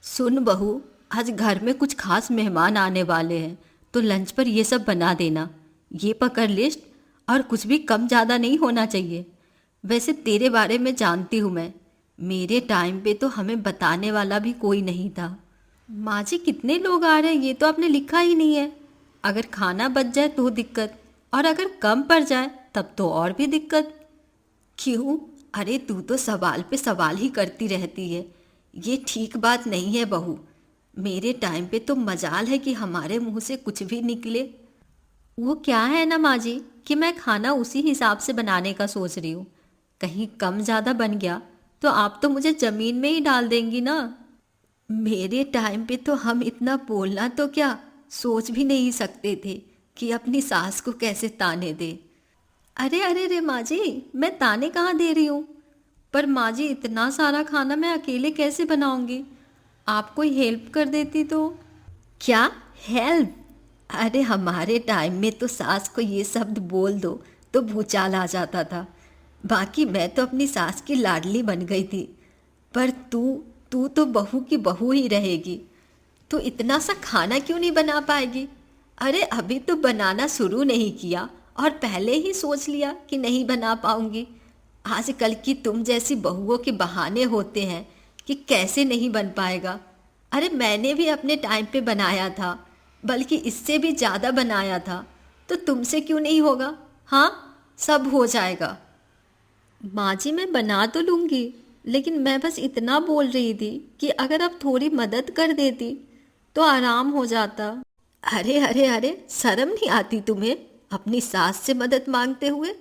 सुन बहू, आज घर में कुछ खास मेहमान आने वाले हैं तो लंच पर ये सब बना देना। ये पकड़ लिस्ट। और कुछ भी कम ज़्यादा नहीं होना चाहिए। वैसे तेरे बारे में जानती हूँ मैं, मेरे टाइम पे तो हमें बताने वाला भी कोई नहीं था। माँ जी, कितने लोग आ रहे हैं ये तो आपने लिखा ही नहीं है। अगर खाना बच जाए तो दिक्कत, और अगर कम पड़ जाए तब तो और भी दिक्कत। क्यों? अरे तू तो सवाल पे सवाल ही करती रहती है। ये ठीक बात नहीं है बहू। मेरे टाइम पे तो मजाल है कि हमारे मुंह से कुछ भी निकले। वो क्या है ना माँ जी कि मैं खाना उसी हिसाब से बनाने का सोच रही हूँ। कहीं कम ज़्यादा बन गया तो आप तो मुझे ज़मीन में ही डाल देंगी ना। मेरे टाइम पे तो हम इतना बोलना तो क्या, सोच भी नहीं सकते थे कि अपनी सास को कैसे ताने दे। अरे अरे रे माँ जी, मैं ताने कहाँ दे रही हूँ। पर माँ जी, इतना सारा खाना मैं अकेले कैसे बनाऊंगी। आप कोई हेल्प कर देती तो। क्या हेल्प? अरे हमारे टाइम में तो सास को ये शब्द बोल दो तो भूचाल आ जाता था। बाकी मैं तो अपनी सास की लाडली बन गई थी। पर तू तू तो बहू की बहू ही रहेगी। तो इतना सा खाना क्यों नहीं बना पाएगी? अरे अभी तो बनाना शुरू नहीं किया और पहले ही सोच लिया कि नहीं बना पाऊंगी। आजकल की तुम जैसी बहुओं के बहाने होते हैं कि कैसे नहीं बन पाएगा। अरे मैंने भी अपने टाइम पे बनाया था, बल्कि इससे भी ज़्यादा बनाया था। तो तुमसे क्यों नहीं होगा? हाँ, सब हो जाएगा। माँ जी, मैं बना तो लूँगी, लेकिन मैं बस इतना बोल रही थी कि अगर आप थोड़ी मदद कर देती तो आराम हो जाता। अरे अरे अरे, शर्म नहीं आती तुम्हें अपनी सास से मदद मांगते हुए?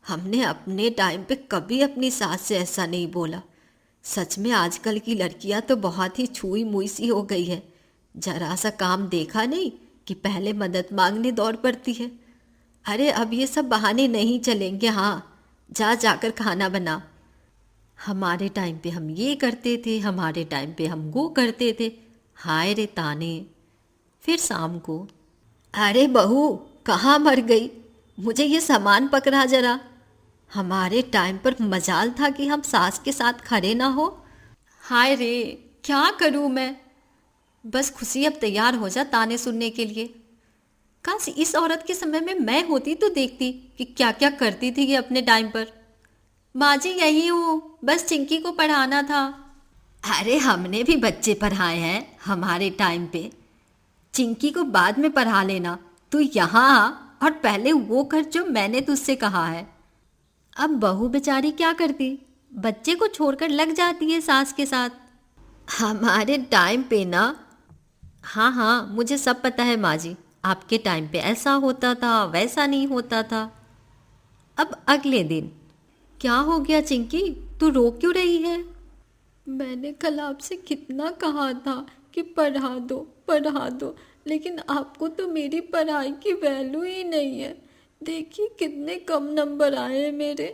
हमने अपने टाइम पे कभी अपनी सास से ऐसा नहीं बोला। सच में आजकल की लड़कियां तो बहुत ही छुई मुई सी हो गई है। जरा सा काम देखा नहीं कि पहले मदद मांगने दौड़ पड़ती है। अरे अब ये सब बहाने नहीं चलेंगे। हाँ, जा जाकर खाना बना। हमारे टाइम पे हम ये करते थे, हमारे टाइम पे हम वो करते थे। हाय रे ताने। फिर शाम को, अरे बहू, कहाँ मर गई? मुझे ये सामान पकड़ा जरा। हमारे टाइम पर मजाल था कि हम सास के साथ खड़े ना हो। हाय रे, क्या करूँ मैं। बस खुशी अब तैयार हो जा ताने सुनने के लिए। काश इस औरत के समय में मैं होती तो देखती कि क्या क्या करती थी ये अपने टाइम पर। माँ जी, यही हूँ, बस चिंकी को पढ़ाना था। अरे हमने भी बच्चे पढ़ाए हैं हमारे टाइम पे। चिंकी को बाद में पढ़ा लेना। तू यहाँ आ और पहले वो कर जो मैंने तुझसे कहा है। अब बहू बेचारी क्या करती, बच्चे को छोड़कर लग जाती है सास के साथ। हमारे टाइम पे ना। हाँ हाँ, मुझे सब पता है माँ जी। आपके टाइम पे ऐसा होता था, वैसा नहीं होता था। अब अगले दिन, क्या हो गया चिंकी, तू रो क्यों रही है? मैंने कल आपसे कितना कहा था कि पढ़ा दो, लेकिन आपको तो मेरी पढ़ाई की वैल्यू ही नहीं है। देखिए कितने कम नंबर आए हैं मेरे।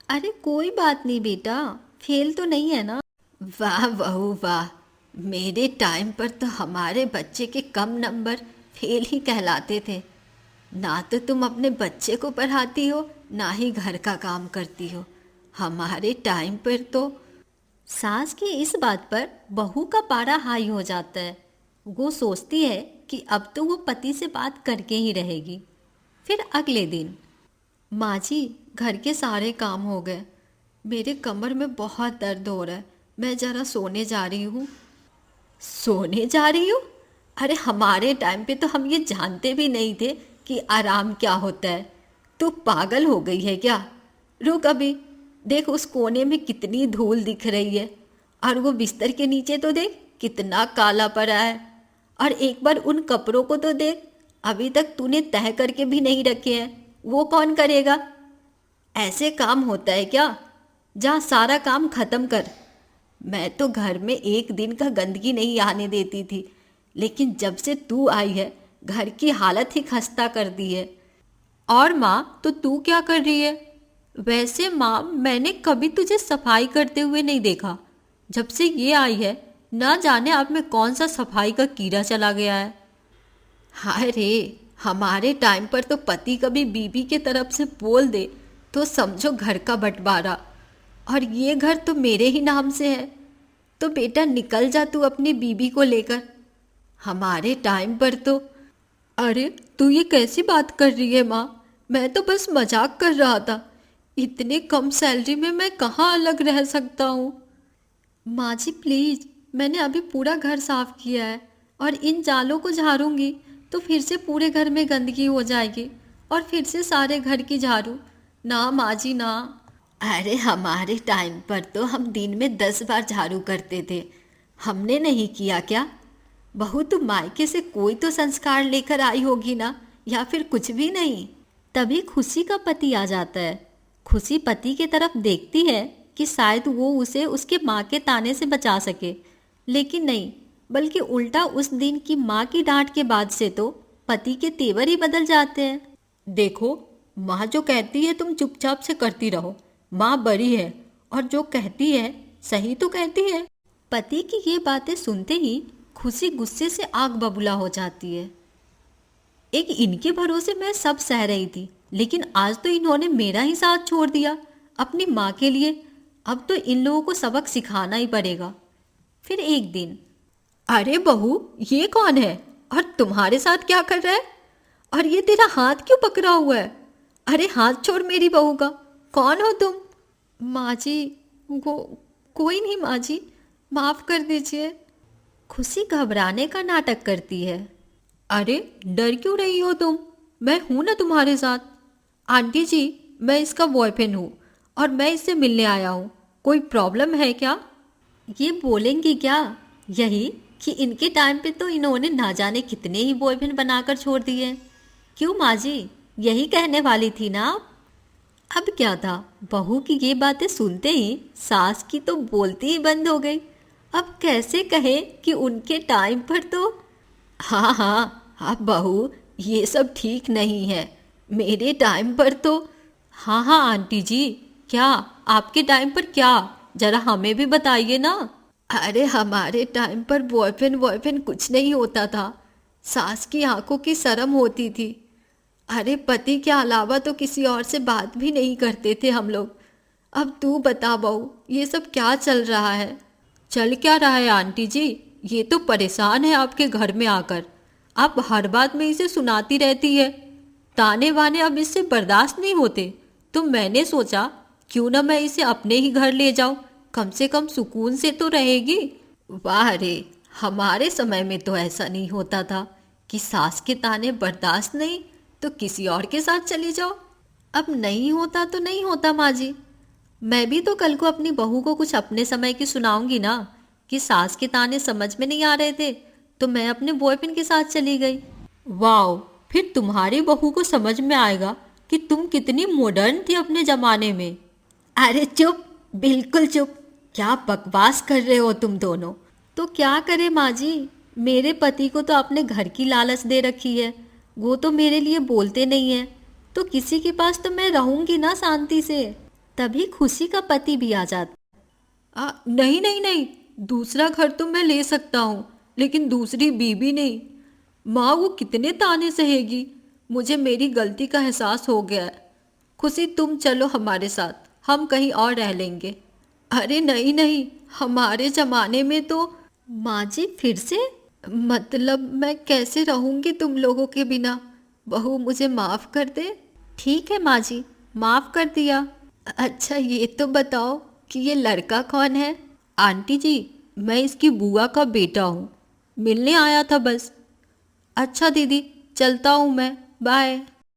अरे कोई बात नहीं बेटा, फेल तो नहीं है ना। वाह बहू वाह, मेरे टाइम पर तो हमारे बच्चे के कम नंबर फेल ही कहलाते थे। ना तो तुम अपने बच्चे को पढ़ाती हो, ना ही घर का काम करती हो। हमारे टाइम पर तो। सास की इस बात पर बहू का पारा हाई हो जाता है। वो सोचती है कि अब तो वो पति से बात करके ही रहेगी। फिर अगले दिन, माँ जी, घर के सारे काम हो गए। मेरे कमर में बहुत दर्द हो रहा है, मैं ज़रा सोने जा रही हूँ। सोने जा रही हूँ? अरे हमारे टाइम पे तो हम ये जानते भी नहीं थे कि आराम क्या होता है। तू पागल हो गई है क्या? रुक अभी, देख उस कोने में कितनी धूल दिख रही है, और वो बिस्तर के नीचे तो देख कितना काला पड़ा है। और एक बार उन कपड़ों को तो देख, अभी तक तूने तह करके भी नहीं रखे हैं। वो कौन करेगा? ऐसे काम होता है क्या? जा सारा काम खत्म कर। मैं तो घर में एक दिन का गंदगी नहीं आने देती थी, लेकिन जब से तू आई है घर की हालत ही खस्ता कर दी है। और माँ, तो तू क्या कर रही है? वैसे माँ, मैंने कभी तुझे सफाई करते हुए नहीं देखा। जब से ये आई है, ना जाने अब में कौन सा सफाई का कीड़ा चला गया है। हाय रे, हमारे टाइम पर तो पति कभी बीबी के तरफ से बोल दे तो समझो घर का बंटवारा, और ये घर तो मेरे ही नाम से है। तो बेटा निकल जा तू अपनी बीबी को लेकर। हमारे टाइम पर तो। अरे तू ये कैसी बात कर रही है माँ? मैं तो बस मजाक कर रहा था। इतने कम सैलरी में मैं कहाँ अलग रह सकता हूँ? माँ जी प्लीज़, मैंने अभी पूरा घर साफ किया है और इन जालों को झाड़ूंगी तो फिर से पूरे घर में गंदगी हो जाएगी और फिर से सारे घर की झाड़ू। ना माँ जी ना। अरे हमारे टाइम पर तो हम दिन में 10 बार झाड़ू करते थे। हमने नहीं किया क्या? बहू तू मायके से कोई तो संस्कार लेकर आई होगी ना, या फिर कुछ भी नहीं? तभी खुशी का पति आ जाता है। खुशी पति की तरफ देखती है कि शायद वो उसे उसके माँ के ताने से बचा सके, लेकिन नहीं, बल्कि उल्टा उस दिन की माँ की डांट के बाद से तो पति के तेवर ही बदल जाते हैं। देखो, माँ जो कहती है तुम चुपचाप से करती रहो। माँ बड़ी है और जो कहती है सही तो कहती है। पति की ये बातें सुनते ही खुशी गुस्से से आग बबूला हो जाती है। एक इनके भरोसे मैं सब सह रही थी, लेकिन आज तो इन्होंने मेरा ही साथ छोड़ दिया अपनी माँ के लिए। अब तो इन लोगों को सबक सिखाना ही पड़ेगा। फिर एक दिन, अरे बहू ये कौन है और तुम्हारे साथ क्या कर रहा है? और ये तेरा हाथ क्यों पकड़ा हुआ है? अरे हाथ छोड़ मेरी बहू का। कौन हो तुम? माँ जी, कोई नहीं माँ जी, माफ़ कर दीजिए। खुशी घबराने का नाटक करती है। अरे डर क्यों रही हो तुम? मैं हूं ना तुम्हारे साथ। आंटी जी, मैं इसका बॉयफ्रेंड हूँ और मैं इससे मिलने आया हूँ। कोई प्रॉब्लम है क्या? ये बोलेंगी क्या यही कि इनके टाइम पे तो इन्होंने ना जाने कितने ही बॉयफ्रेंड बनाकर छोड़ दिए। क्यों माँ जी, यही कहने वाली थी ना आप? अब क्या था, बहू की ये बातें सुनते ही सास की तो बोलती ही बंद हो गई। अब कैसे कहे कि उनके टाइम पर तो। हाँ हाँ हाँ बहू, ये सब ठीक नहीं है। मेरे टाइम पर तो। हाँ हाँ आंटी जी, क्या आपके टाइम पर क्या? जरा हमें भी बताइए ना। अरे हमारे टाइम पर बॉयफ्रेंड कुछ नहीं होता था। सास की आंखों की शर्म होती थी। अरे पति के अलावा तो किसी और से बात भी नहीं करते थे हम लोग। अब तू बता बहू, ये सब क्या चल रहा है? चल क्या रहा है आंटी जी? ये तो परेशान है आपके घर में आकर। आप हर बात में इसे सुनाती रहती है। ताने वाने अब इससे बर्दाश्त नहीं होते। तो मैंने सोचा क्यों ना मैं इसे अपने ही घर ले जाऊं, कम से कम सुकून से तो रहेगी। वाह रे, हमारे समय में तो ऐसा नहीं होता था कि सास के ताने बर्दाश्त नहीं तो किसी और के साथ चली जाओ। अब नहीं होता तो नहीं होता माँ जी। मैं भी तो कल को अपनी बहू को कुछ अपने समय की सुनाऊंगी ना कि सास के ताने समझ में नहीं आ रहे थे तो मैं अपने बॉयफ्रेंड के साथ चली गई। वाओ, फिर तुम्हारी बहू को समझ में आएगा कि तुम कितनी मॉडर्न थी अपने ज़माने में। अरे चुप, बिल्कुल चुप। क्या बकवास कर रहे हो तुम दोनों? तो क्या करे माँ जी, मेरे पति को तो अपने घर की लालच दे रखी है। वो तो मेरे लिए बोलते नहीं है, तो किसी के पास तो मैं रहूंगी ना शांति से। तभी खुशी का पति भी आ जाता। नहीं नहीं नहीं, दूसरा घर तो मैं ले सकता हूँ, लेकिन दूसरी बीबी नहीं। माँ वो कितने ताने सहेगी। मुझे मेरी गलती का एहसास हो गया है। खुशी तुम चलो हमारे साथ, हम कहीं और रह लेंगे। अरे नहीं नहीं, हमारे ज़माने में तो। माँ जी फिर से? मतलब मैं कैसे रहूँगी तुम लोगों के बिना? बहू मुझे माफ़ कर दे। ठीक है माँ जी, माफ़ कर दिया। अच्छा ये तो बताओ कि ये लड़का कौन है? आंटी जी, मैं इसकी बुआ का बेटा हूँ, मिलने आया था बस। अच्छा दीदी, चलता हूँ मैं, बाय।